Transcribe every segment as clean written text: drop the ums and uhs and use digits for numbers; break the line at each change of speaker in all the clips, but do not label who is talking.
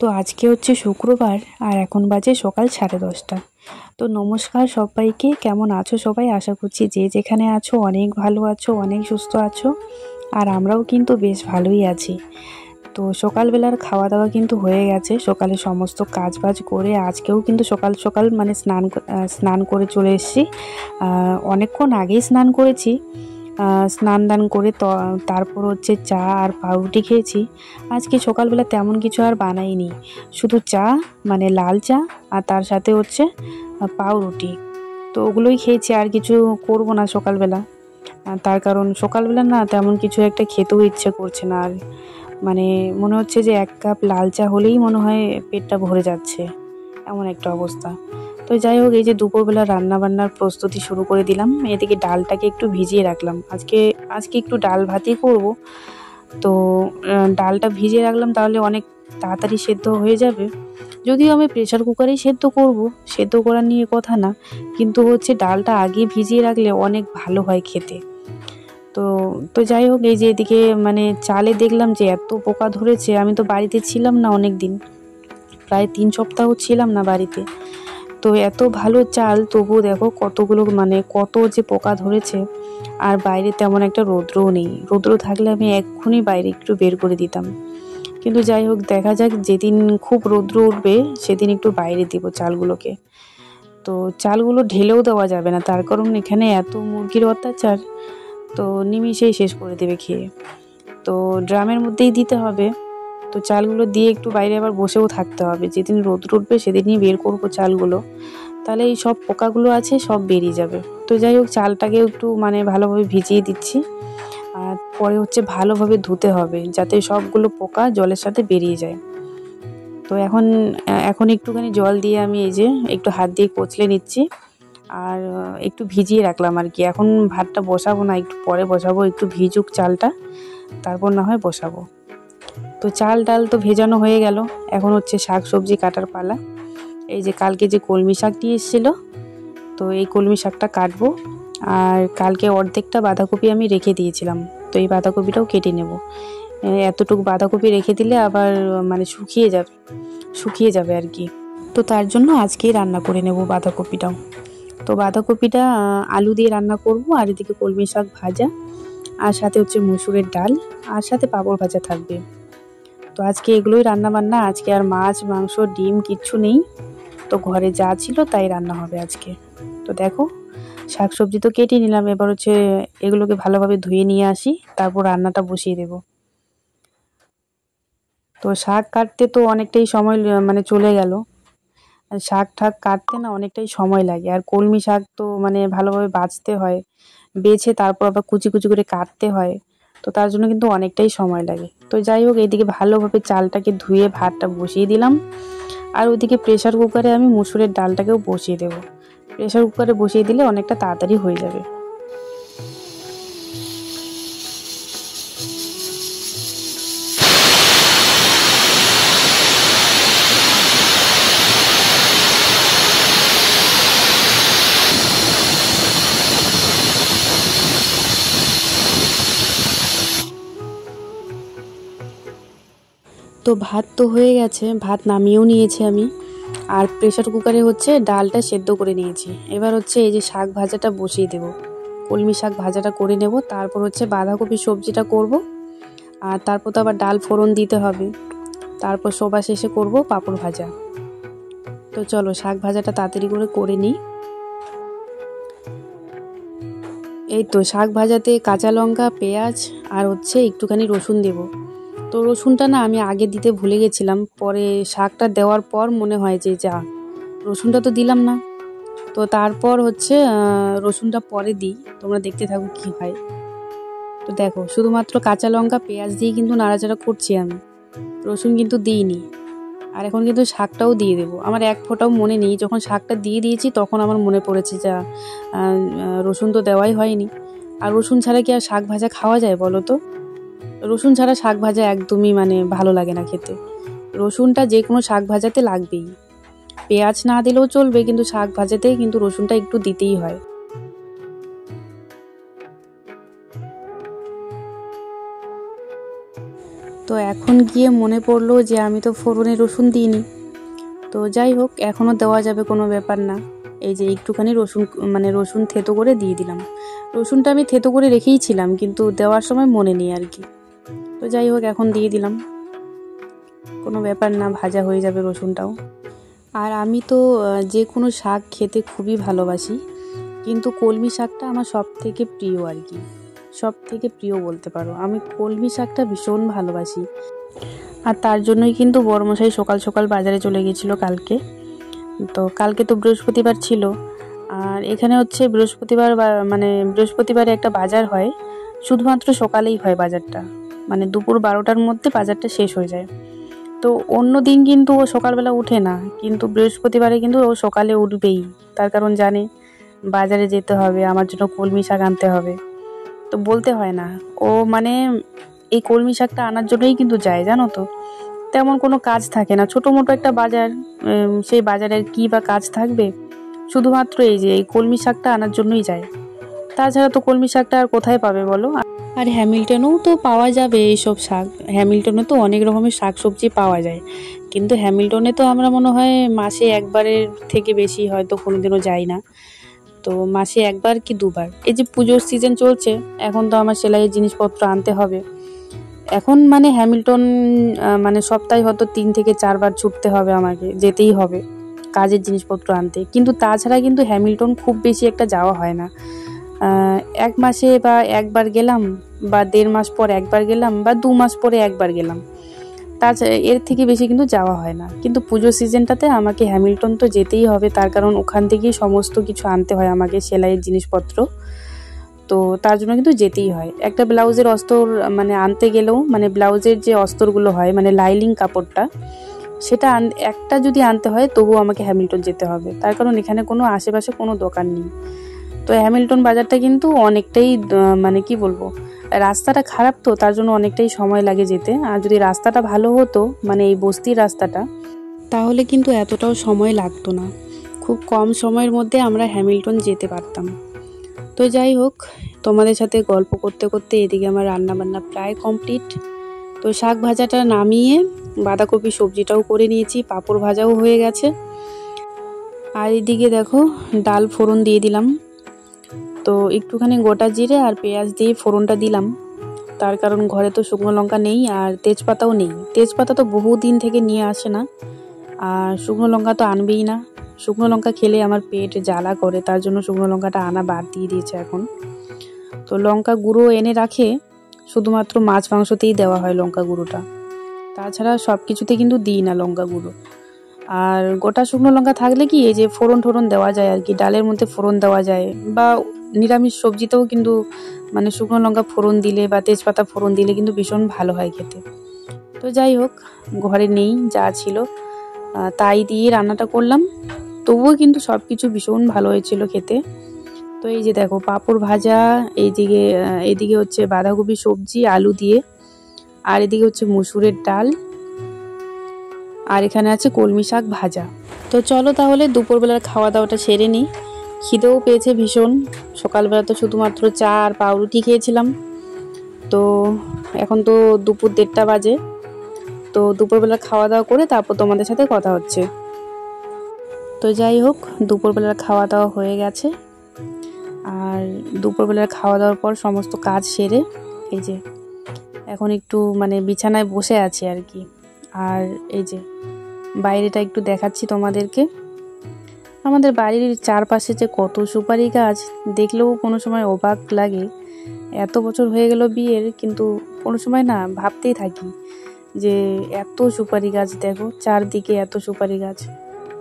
তো আজকে হচ্ছে শুক্রবার আর এখন বাজে সকাল 10:30। তো নমস্কার সবাইকে, কেমন আছো সবাই? আশা করছি যে যেখানে আছো অনেক ভালো আছো, অনেক সুস্থ আছো। আর আমরাও কিন্তু বেশ ভালোই আছি। তো সকালবেলার খাওয়া দাওয়া কিন্তু হয়ে গেছে। সকালে সমস্ত কাজবাজ করে আজকেও কিন্তু সকাল সকাল মানে স্নান করে চলে এসেছি। অনেকক্ষণ আগেই স্নান করেছি। স্নান দান করে তারপর হচ্ছে চা আর পাউরুটি খেয়েছি। আজকে সকালবেলা তেমন কিছু আর বানাইনি, শুধু চা মানে লাল চা আর তার সাথে হচ্ছে পাউরুটি। তো ওগুলোই খেয়েছি, আর কিছু করব না সকালবেলা। তার কারণ সকালবেলা না তেমন কিছু একটা খেতেও ইচ্ছে করছে না। আর মানে মনে হচ্ছে যে 1 কাপ লাল চা হলেই মনে হয় পেটটা ভরে যাচ্ছে, এমন একটা অবস্থা। তো যাই হোক, এই যে দুপুরবেলা রান্না বান্নার প্রস্তুতি শুরু করে দিলাম। এদিকে ডালটাকে একটু ভিজিয়ে রাখলাম। আজকে একটু ডাল ভাতই করব। তো ডালটা ভিজিয়ে রাখলাম, তাহলে অনেক তাড়াতাড়ি সেদ্ধ হয়ে যাবে। যদিও আমি প্রেসার কুকারেই সেদ্ধ করব, সেদ্ধ করা নিয়ে কথা না, কিন্তু হচ্ছে ডালটা আগে ভিজিয়ে রাখলে অনেক ভালো হয় খেতে। তো তো যাই হোক, এই যে এদিকে মানে চালে দেখলাম যে এত পোকা ধরেছে। আমি তো বাড়িতে ছিলাম না অনেক দিন, প্রায় 3 সপ্তাহ ছিলাম না বাড়িতে। তো এত ভালো চাল, তবুও দেখো কতগুলো মানে কত যে পোকা ধরেছে। আর বাইরে তেমন একটা রৌদ্রও নেই। রৌদ্র থাকলে আমি এক্ষুনি বাইরে একটু বের করে দিতাম। কিন্তু যাই হোক, দেখা যাক, যেদিন খুব রৌদ্র উঠবে সেদিন একটু বাইরে দিব চালগুলোকে। তো চালগুলো ঢেলেও দেওয়া যাবে না, তার কারণ এখানে এত মুরগির অত্যাচার। তো নিমিষেই শেষ করে দেবে খেয়ে। তো ড্রামের মধ্যেই দিতে হবে। তো চালগুলো দিয়ে একটু বাইরে আবার বসেও থাকতে হবে। যেদিন রোদ উঠবে সেদিনই বের করব চালগুলো, তাহলে এই সব পোকাগুলো আছে সব বেরিয়ে যাবে। তো যাই হোক, চালটাকে একটু মানে ভালোভাবে ভিজিয়ে দিচ্ছি। আর পরে হচ্ছে ভালোভাবে ধুতে হবে, যাতে সবগুলো পোকা জলের সাথে বেরিয়ে যায়। তো এখন একটুখানি জল দিয়ে আমি এই যে একটু হাত দিয়ে কচলে নিচ্ছি। আর একটু ভিজিয়ে রাখলাম আর কি। এখন ভাতটা বসাবো না, একটু পরে বসাবো, একটু ভিজুক চালটা, তারপর না হয় বসাবো। তো চাল ডাল তো ভেজানো হয়ে গেল। এখন হচ্ছে শাক সবজি কাটার পালা। এই যে কালকে যে কলমি শাক নিয়ে এসেছিলো, তো এই কলমি শাকটা কাটবো। আর কালকে অর্ধেকটা বাঁধাকপি আমি রেখে দিয়েছিলাম, তো এই বাঁধাকপিটাও কেটে নেব। এতটুকু বাঁধাকপি রেখে দিলে আবার মানে শুকিয়ে যাবে আর কি। তো তার জন্য আজকেই রান্না করে নেব বাঁধাকপিটাও। তো বাঁধাকপিটা আলু দিয়ে রান্না করব। আর এদিকে কলমি শাক ভাজা, আর সাথে হচ্ছে মসুরের ডাল, আর সাথে পাঁপড় ভাজা থাকবে। তো আজকে এগুলোই রান্না বান্না। আজকে আর মাছ মাংস ডিম কিচ্ছু নেই। তো ঘরে যা ছিল তাই রান্না হবে আজকে। তো দেখো, শাক সবজি তো কেটে নিলাম, এবার হচ্ছে এগুলোকে ভালোভাবে ধুয়ে নিয়ে আসি, তারপর রান্নাটা বসিয়ে দেব। তো শাক কাটতে তো অনেকটাই সময় মানে চলে গেল। শাক ঠাক কাটতে না অনেকটাই সময় লাগে। আর কলমি শাক তো মানে ভালোভাবে বাছতে হয়, বেছে তারপর আবার কুচি কুচি করে কাটতে হয়। তো তার জন্য কিন্তু অনেকটাই সময় লাগে। তো যাই হোক, এইদিকে ভালোভাবে চালটাকে ধুয়ে ভাতটা বসিয়ে দিলাম। আর ওইদিকে প্রেসার কুকারে আমি মুসুরের ডালটাকেও বসিয়ে দেবো। প্রেসার কুকারে বসিয়ে দিলে অনেকটা তাড়াতাড়ি হয়ে যাবে। তো ভাত তো হয়ে গেছে, ভাত নামিয়েও নিয়েছি আমি। আর প্রেসার কুকারে হচ্ছে ডালটা সেদ্ধ করে নিয়েছি। এবার হচ্ছে এই যে শাক ভাজাটা বসিয়ে দেব, কলমি শাক ভাজাটা করে নেব। তারপর হচ্ছে বাঁধাকপি সবজিটা করব। আর তারপর তো আবার ডাল ফোড়ন দিতে হবে। তারপর সবার শেষে করব পাঁপড় ভাজা। তো চলো শাক ভাজাটা তাড়াতাড়ি করে নিই। এই তো শাক ভাজাতে কাঁচা লঙ্কা পেঁয়াজ আর হচ্ছে একটুখানি রসুন দেব। তো রসুনটা না আমি আগে দিতে ভুলে গেছিলাম, পরে শাকটা দেওয়ার পর মনে হয় যে যা, রসুনটা তো দিলাম না। তো তারপর হচ্ছে রসুনটা পরে দিই, তোমরা দেখতে থাকো কি হয়। তো দেখো, শুধুমাত্র কাঁচা লঙ্কা পেঁয়াজ দিয়ে কিন্তু নাড়াচাড়া করছি আমি, রসুন কিন্তু দিইনি। আর এখন কিন্তু শাকটাও দিয়ে দেবো। আমার এক ফোঁটাও মনে নেই, যখন শাকটা দিয়ে দিয়েছি তখন আমার মনে পড়েছে যা রসুন তো দেওয়াই হয়নি। আর রসুন ছাড়া কি আর শাক ভাজা খাওয়া যায় বলো তো? রসুন ছাড়া শাক ভাজা একদমই মানে ভালো লাগে না খেতে। রসুনটা যে কোনো শাক ভাজাতে লাগবেই। পেঁয়াজ না দিলেও চলবে, কিন্তু শাক ভাজাতে কিন্তু রসুনটা একটু দিতেই হয়। তো এখন গিয়ে মনে পড়লো যে আমি তো ফোড়নে রসুন দিইনি। তো যাই হোক, এখনও দেওয়া যাবে, কোনো ব্যাপার না। এই যে একটুখানি রসুন থেতো করে দিয়ে দিলাম। রসুনটা আমি থেতো করে রেখেই ছিলাম, কিন্তু দেওয়ার সময় মনে নেই আর কি। তো যাই হোক, এখন দিয়ে দিলাম, কোনো ব্যাপার না, ভাজা হয়ে যাবে রসুনটাও। আর আমি তো যে কোনো শাক খেতে খুবই ভালোবাসি, কিন্তু কলমি শাকটা আমার সব থেকে প্রিয় আর কি, সব থেকে প্রিয় বলতে পারো। আমি কলমি শাকটা ভীষণ ভালোবাসি। আর তার জন্যই কিন্তু বড়মশাই সকাল সকাল বাজারে চলে গেছিলো কালকে। তো কালকে তো বৃহস্পতিবার ছিল, আর এখানে হচ্ছে বৃহস্পতিবারে একটা বাজার হয়, শুধুমাত্র সকালেই হয় বাজারটা, মানে দুপুর 12টার মধ্যে বাজারটা শেষ হয়ে যায়। তো অন্য দিন কিন্তু ও সকালবেলা উঠে না, কিন্তু বৃহস্পতিবারে কিন্তু ও সকালে উঠবেই, তার কারণ জানে বাজারে যেতে হবে, আমার জন্য কলমি শাক আনতে হবে। তো বলতে হয় না, ও মানে এই কলমি শাকটা আনার জন্যই কিন্তু যায়, জানো তো। তেমন কোনো কাজ থাকে না, ছোটো মোটো একটা বাজার, সেই বাজারের কী বা কাজ থাকবে, শুধুমাত্র এই যে এই কলমি শাকটা আনার জন্যই যায়। তাছাড়া তো কলমি শাকটা আর কোথায় পাবে বলো। আর হ্যামিল্টনেও তো পাওয়া যাবে এইসব শাক, হ্যামিল্টনে তো অনেক রকমের শাক সবজি পাওয়া যায়, কিন্তু হ্যামিল্টনে তো আমরা মনে হয় মাসে একবারের থেকে বেশি হয়তো কোনোদিনও যাই না। তো মাসে একবার কি দুবার, এই যে পুজোর সিজন চলছে, এখন তো আমার সেলাইয়ের জিনিসপত্র আনতে হবে। এখন মানে হ্যামিল্টন মানে সপ্তাহে হয়তো 3 থেকে 4 বার ছুটতে হবে, আমাকে যেতেই হবে কাজের জিনিসপত্র আনতে। কিন্তু তাছাড়া কিন্তু হ্যামিল্টন খুব বেশি একটা যাওয়া হয় না, 1 মাসে বা একবার গেলাম, বা 1.5 মাস পর একবার গেলাম, বা 2 মাস পরে একবার গেলাম, তাছাড়া এর থেকে বেশি কিন্তু যাওয়া হয় না। কিন্তু পুজোর সিজনটাতে আমাকে হ্যামিল্টন তো যেতেই হবে, তার কারণ ওখান থেকেই সমস্ত কিছু আনতে হয় আমাকে, সেলাইয়ের জিনিসপত্র। তো তার জন্য কিন্তু যেতেই হয়। একটা ব্লাউজের অস্তর মানে আনতে গেলেও, মানে ব্লাউজের যে অস্তরগুলো হয়, মানে লাইলিং কাপড়টা, সেটা একটা যদি আনতে হয় তবুও আমাকে হ্যামিল্টন যেতে হবে, তার কারণ এখানে কোনো আশেপাশে কোনো দোকান নেই। তো হ্যামিল্টন বাজারটা কিন্তু অনেকটাই মানে কি বলবো, রাস্তাটা খারাপ, তো তার জন্য অনেকটাই সময় লাগে যেতে। আর যদি রাস্তাটা ভালো হতো, মানে এই বস্তির রাস্তাটা, তাহলে কিন্তু এতটাও সময় লাগতো না, খুব কম সময়ের মধ্যে আমরা হ্যামিল্টন যেতে পারতাম। তো যাই হোক, তোমাদের সাথে গল্প করতে করতে এদিকে আমার রান্নাবান্না প্রায় কমপ্লিট। তো শাক ভাজাটা নামিয়ে বাঁধাকপি সবজিটাও করে নিয়েছি, পাঁপড় ভাজাও হয়ে গেছে। আর এদিকে দেখো, ডাল ফোড়ন দিয়ে দিলাম। তো একটুখানি গোটা জিরে আর পেঁয়াজ দিয়ে ফোড়নটা দিলাম, তার কারণ ঘরে তো শুকনো লঙ্কা নেই, আর তেজপাতাও নেই। তেজপাতা তো বহু দিন থেকে নিয়ে আসে না, আর শুকনো লঙ্কা তো আনবেই না। শুকনো লঙ্কা খেলে আমার পেট জ্বালা করে, তার জন্য শুকনো লঙ্কাটা আনা বাদ দিয়ে দিয়েছে এখন। তো লঙ্কা গুঁড়ো এনে রাখে, শুধুমাত্র মাছ মাংসতেই দেওয়া হয় লঙ্কা গুঁড়োটা, তাছাড়া সব কিছুতে কিন্তু দিই না লঙ্কা গুঁড়ো। আর গোটা শুকনো লঙ্কা থাকলে কি, এই যে ফোড়ন টোড়ন দেওয়া যায় আর কি, ডালের মধ্যে ফোড়ন দেওয়া যায়, বা নিরামিষ সবজিতেও কিন্তু মানে শুকনো লঙ্কা ফোড়ন দিলে বা তেজপাতা ফোড়ন দিলে কিন্তু ভীষণ ভালো হয় খেতে। তো যাই হোক, ঘরে নেই, যা ছিল তাই দিয়ে রান্নাটা করলাম, তবুও কিন্তু সব কিছু ভীষণ ভালো হয়েছিল খেতে। তো এই যে দেখো, পাঁপড় ভাজা, এইদিকে হচ্ছে বাঁধাকপি সবজি আলু দিয়ে, আর এদিকে হচ্ছে মসুরের ডাল, আর এখানে আছে কলমি শাক ভাজা। তো চলো তাহলে দুপুরবেলার খাওয়া দাওয়াটা সেরে নিই, খিদেও পেয়েছে ভীষণ। সকালবেলা তো শুধুমাত্র চা আর পাউরুটি খেয়েছিলাম, তো এখন তো দুপুর 1:30 বাজে। তো দুপুরবেলা খাওয়া দাওয়া করে তারপর তোমাদের সাথে কথা হচ্ছে। তো যাই হোক, দুপুরবেলার খাওয়া দাওয়া হয়ে গেছে, আর দুপুরবেলার খাওয়া দাওয়ার পর সমস্ত কাজ সেরে এই যে এখন একটু মানে বিছানায় বসে আছি আর কি। আর এই যে বাইরেটা একটু দেখাচ্ছি তোমাদেরকে। আমাদের বাড়ির চারপাশে যে কত সুপারি গাছ, দেখলেও কোনো সময় অবাক লাগে। এত বছর হয়ে গেল বিয়ের, কিন্তু কোনো সময় না ভাবতেই থাকি যে এত সুপারি গাছ, দেখো চারদিকে এত সুপারি গাছ।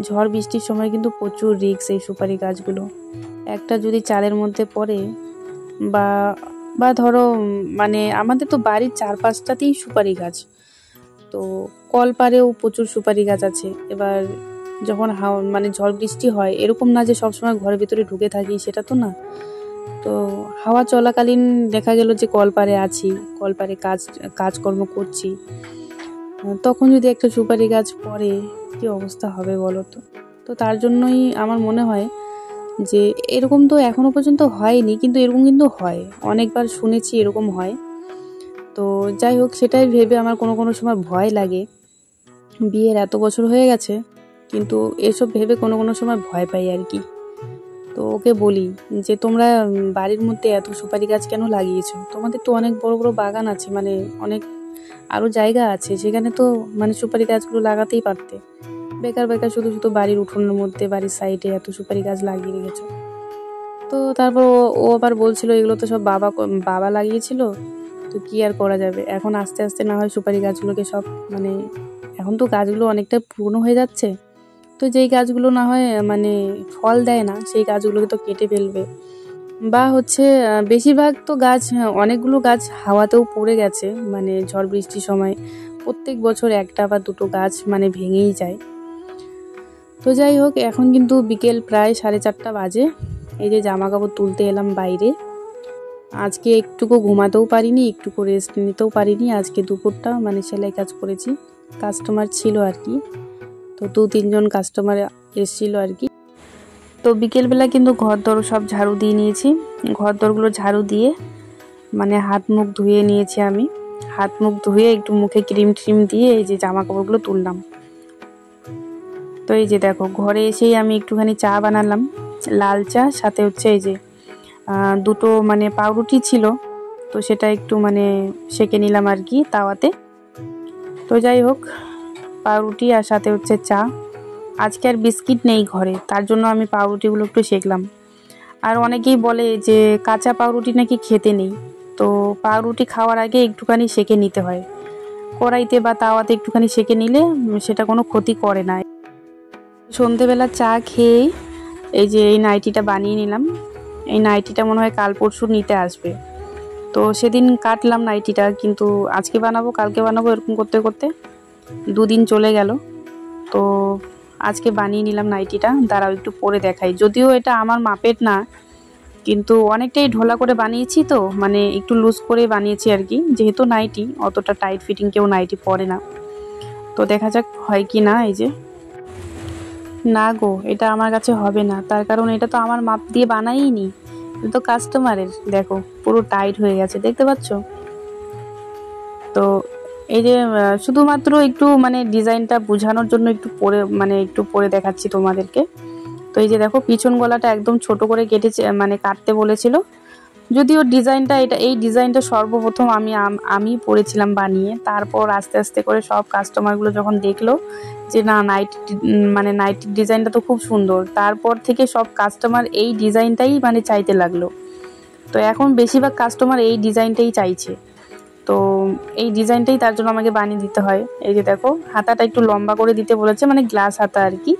ঝড় বৃষ্টির সময় কিন্তু প্রচুর রিস্ক এই সুপারি গাছগুলো, একটা যদি চালের মধ্যে পড়ে, বা বা ধরো মানে আমাদের তো বাড়ির চারপাশটাতেই সুপারি গাছ, তো কলপাড়েও প্রচুর সুপারি গাছ আছে। এবার যখন মানে ঝড় বৃষ্টি হয়, এরকম না যে সবসময় ঘরের ভিতরে ঢুকে থাকি, সেটা তো না। তো হাওয়া চলাকালীন দেখা গেল যে কলপাড়ে আছি, কলপাড়ে কাজকর্ম করছি, তখন যদি একটা সুপারি গাছ পড়ে, কি অবস্থা হবে বলো তো। তো তার জন্যই আমার মনে হয় যে এরকম তো এখনো পর্যন্ত হয়নি, কিন্তু এরকম কিন্তু হয়, অনেকবার শুনেছি এরকম হয়। তো যাই হোক, সেটাই ভেবে আমার কোনো কোনো সময় ভয় লাগে। বিয়ের এত বছর হয়ে গেছে, কিন্তু এসব ভেবে কোনো কোনো সময় ভয় পাই আর কি। তো ওকে বলি যে তোমরা বাড়ির মধ্যে এত সুপারি গাছ কেন লাগিয়েছো? তোমাদের তো অনেক বড় বড় বাগান আছে, মানে অনেক আরও জায়গা আছে, সেখানে তো মানে সুপারি গাছগুলো লাগাতেই পারতে। বেকার বেকার শুধু শুধু বাড়ির উঠোনের মধ্যে, বাড়ির সাইডে এত সুপারি গাছ লাগিয়ে রেখেছো। তো তারপর ও আবার বলছিল এগুলো তো সব বাবা লাগিয়েছিল, তো কি আর করা যাবে। এখন আস্তে আস্তে না হয় সুপারি গাছগুলোকে সব মানে, এখন তো গাছগুলো অনেকটা পুরনো হয়ে যাচ্ছে, তো যেই গাছগুলো না হয় মানে ফল দেয় না, সেই গাছগুলোকে তো কেটে ফেলবে। বা হচ্ছে বেশিরভাগ তো গাছ, অনেকগুলো গাছ হাওয়াতেও পড়ে গেছে, মানে ঝড় বৃষ্টির সময় প্রত্যেক বছর একটা বা দুটো গাছ মানে ভেঙেই যায়। তো যাই হোক, এখন কিন্তু বিকেল প্রায় 4:30 বাজে। এই যে জামা কাপড় তুলতে এলাম বাইরে। আজকে একটুকু ঘুমাতেও পারিনি, একটুকু রেস্ট নিতেও পারিনি। আজকে দুপুরটা মানে সেলাই কাজ করেছি, কাস্টমার ছিল আর কি। তো 2-3 জন কাস্টমার এসেছিলো আর কি। তো বিকেলবেলা কিন্তু ঘর দর সব ঝাড়ু দিয়ে নিয়েছি। ঘর দরগুলো ঝাড়ু দিয়ে মানে হাত মুখ ধুয়ে নিয়েছি আমি। হাত মুখ ধুয়ে একটু মুখে ক্রিম ট্রিম দিয়ে এই যে জামা কাপড়গুলো তুললাম। তো এই যে দেখো, ঘরে এসেই আমি একটুখানি চা বানালাম, লাল চা, সাথে হচ্ছে এই যে দুটো মানে পাউরুটি ছিল, তো সেটা একটু মানে সেঁকে নিলাম আর কি তাওয়াতে। তো যাই হোক, পাউরুটি আর সাথে হচ্ছে চা। আজকে আর বিস্কিট নেই ঘরে, তার জন্য আমি পাউরুটিগুলো একটু সেঁকলাম। আর অনেকেই বলে যে কাঁচা পাউরুটি নাকি খেতে নেই, তো পাউরুটি খাওয়ার আগে একটুখানি সেঁকে নিতে হয় কড়াইতে বা তাওয়াতে, একটুখানি সেঁকে নিলে সেটা কোনো ক্ষতি করে না। সন্ধেবেলা চা খেয়েই এই যে এই নাইটিটা বানিয়ে নিলাম। এই নাইটিটা মনে হয় কাল পরশু নিতে আসবে, তো সেদিন কাটলাম নাইটিটা, কিন্তু আজকে বানাবো কালকে বানাবো এরকম করতে করতে 2 দিন চলে গেল। তো আজকে বানিয়ে নিলাম নাইটিটা। দাঁড়াও একটু পরে দেখাই, যদিও এটা আমার মাপের না, কিন্তু অনেকটাই ঢোলা করে বানিয়েছি, তো মানে একটু লুজ করে বানিয়েছি আর কি, যেহেতু নাইটি অতটা টাইট ফিটিং কেউ নাইটি পরে না। তো দেখা যাক হয় কি না। এই যে না গো, এটা আমার কাছে হবে না, তার কারণ এটা তো আমার মাপ দিয়ে বানাইনি, এটা তো কাস্টমারের। দেখো পুরো টাইট হয়ে গেছে, দেখতে পাচ্ছ? তো এই যে শুধুমাত্র একটু মানে ডিজাইনটা বোঝানোর জন্য একটু পরে দেখাচ্ছি তোমাদেরকে। তো এই যে দেখো, পিছন গলাটা একদম ছোট করে কেটেছে, মানে কাটতে বলেছিল। যদিও ডিজাইনটা এই ডিজাইনটা সর্বপ্রথম আমি পরেছিলাম বানিয়ে, তারপর আস্তে আস্তে করে সব কাস্টমারগুলো যখন দেখলো যে না নাইটির ডিজাইনটা তো খুব সুন্দর, তারপর থেকে সব কাস্টমার এই ডিজাইনটাই মানে চাইতে লাগলো। তো এখন বেশিরভাগ কাস্টমার এই ডিজাইনটাই চাইছে, তো এই ডিজাইনটাই তার জন্য আমাকে বানিয়ে দিতে হয়। এই যে দেখো, হাতাটা একটু লম্বা করে দিতে বলেছে, মানে গ্লাস হাতা আর কি।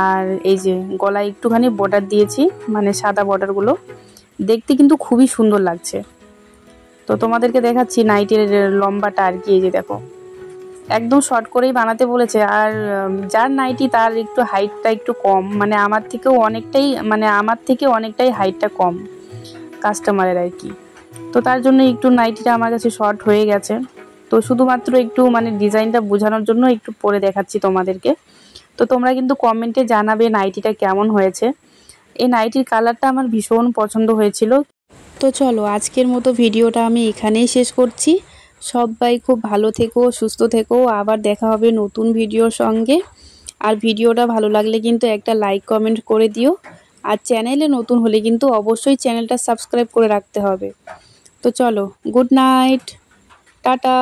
আর এই যে গলায় একটুখানি বর্ডার দিয়েছি, মানে সাদা বর্ডারগুলো দেখতে কিন্তু খুবই সুন্দর লাগছে। তো তোমাদেরকে দেখাচ্ছি নাইটের লম্বাটা আর কি। এই যে দেখো, একদম শর্ট করেই বানাতে বলেছে। আর যার নাইটি তার একটু হাইটটা একটু কম, মানে আমার থেকে অনেকটাই হাইটটা কম কাস্টমারের আর কি। তো তার জন্য একটু নাইটিটা আমার কাছে শর্ট হয়ে গেছে। তো শুধুমাত্র একটু মানে ডিজাইনটা বোঝানোর জন্য একটু পরে দেখাচ্ছি তোমাদেরকে। তো তোমরা কিন্তু কমেন্টে জানাবে নাইটিটা কেমন হয়েছে। এই নাইটির কালারটা আমার ভীষণ পছন্দ হয়েছিল। তো চলো, আজকের মতো ভিডিওটা আমি এখানেই শেষ করছি। সবাই খুব ভালো থেকো, সুস্থ থেকো, আবার দেখা হবে নতুন ভিডিওর সঙ্গে। আর ভিডিওটা ভালো লাগলে কিন্তু একটা লাইক কমেন্ট করে দিও। আর চ্যানেলে নতুন হলে কিন্তু অবশ্যই চ্যানেলটা সাবস্ক্রাইব করে রাখতে হবে। তো চলো, গুড নাইট, টাটা।